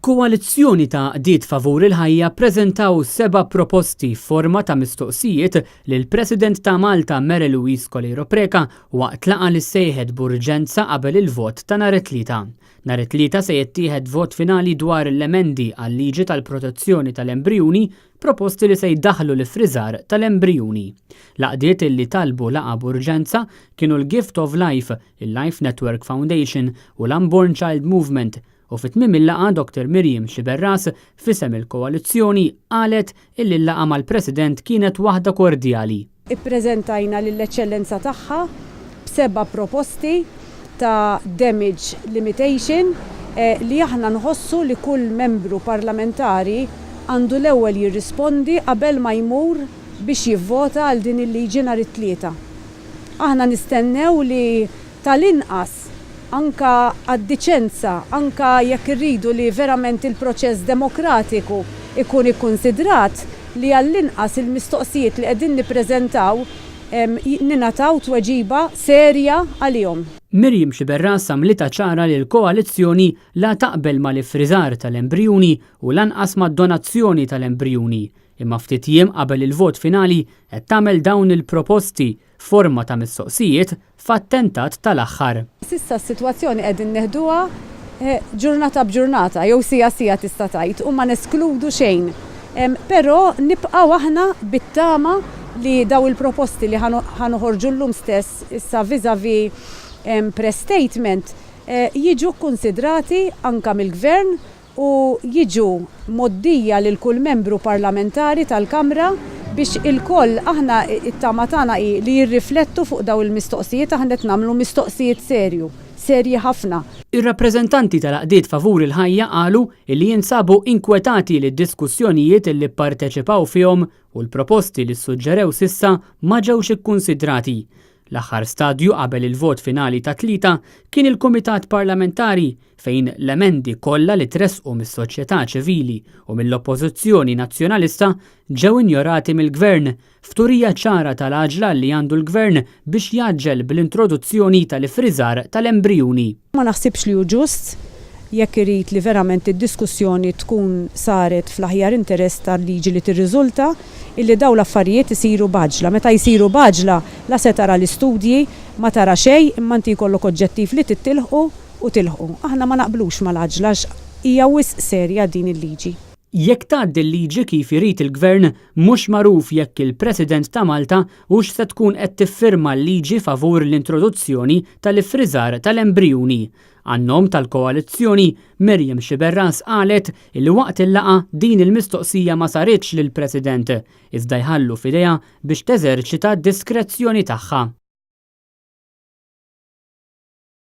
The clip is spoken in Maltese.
Il-koalizzjoni ta' Qdiet Favur il-Ħajja ppreżentaw 7 proposti f'forma ta' mistoqsijiet lill-President ta' Malta Mary Louise Colero Preca waqt laqgħa li ssejħed b'urġenza qabel il-vot ta' nhar it-Tlieta. Nhar it-Tlieta se jittieħed vot finali dwar l-emendi għal-liġi tal-protezzjoni tal-embrijuni proposti li se jdaħħlu l-ifriżar tal-embrijuni. L-għaqdiet illi talbu laqgħa b'urġenza kienu l-Gift of Life, il-Life Network Foundation u l-Unborn Child Movement. U fit-tmiem il-laqgħa Dr. Miriam Xiberras f'isem il-koalizzjoni qalet illi l-laqgħa mal-President kienet waħda kordjali. Ippreżentajna lill-eċċellenza tagħha b'7 proposti ta' damage limitation li aħna nħossu li kull membru parlamentari għandu l-ewwel jirrispondi qabel ma jmur biex jivvota għal din il-liġi nhar it-Tlieta. Aħna nistennew li tal-inqas anka għad-diċenza, anka jekk irridu li verament il-proċess demokratiku ikun ikkunsidrat li għall-inqas il-mistoqsijiet li qegħdin nippreżentaw ninataw tweġiba serja għalihom. Miriam Xiberras għamlita ċara li l-koalizzjoni la taqbel mal-ifriżar tal-embrijuni u lanqas mad-donazzjoni tal-embrijuni. Imma ftit jiem qabel il-vot finali qed tagħmel dawn il-proposti forma ta' mistoqsijiet f'attentat tal-aħħar. Sissa s-sitwazzjoni qegħdin neħduha ġurnata b'ġurnata jew sija tista' tgħid u ma neskludu xejn. Però nibqgħu aħna bit-tama li daw il-proposti li ħanoħorġu llum stess issa vis-à-vis press statement jiġu konsidrati anke mill-Gvern u jiġu moddija lil kull membru parlamentari tal-Kamra biex il-koll aħna it-tama tagħna li jirriflettu fuq daw il-mistoqsijiet aħna qed nagħmlu mistoqsijiet serji ħafna. Ir-rappreżentanti tal-Qdiet Favur il-Ħajja qalu li jinsabu inkwetati li d-diskussjonijiet li pparteċipaw fihom u l-proposti li ssuġġerew sissa ma ġewx ikkunsidrati. L-aħħar stadju qabel il-vot finali ta' Tlieta kien il-Kumitat Parlamentari fejn l-emendi kollha li tressqu mis-soċjetà ċivili u mill-Oppożizzjoni Nazzjonalista ġew injorati mill-Gvern f'turija ċara tal-għaġla li għandu l-Gvern biex jaġġel bl-introduzzjoni tal-ifriżar tal-embrijuni. Ma naħsibx li hu ġust jekk irid li verament id-diskussjoni tkun saret fl-aħjar interess tal-liġi li tirriżulta illi daw l-affarijiet isiru baġla. Meta jsiru baġla la se tara l-istudji, ma tara xejn, imma inti jkollok oġġettiv li tittilħu u tilħu. Aħna ma naqblux mal-għaġla hija wisq serja din il-liġi. Jekk tgħaddi l-liġi kif irid il-Gvern mhux magħruf jekk il-President ta' Malta hux se tkun qed tiffirma l-liġi favur l-introduzzjoni tal-ifriżar tal-embrijuni. Għan-nom tal-koalizzjoni, Miriam Xiberras qalet li waqt il-laqgħa din il-mistoqsija ma saritx lill-President, iżda jħallu f'idejha biex teżerċita d-diskrezzjoni tagħha.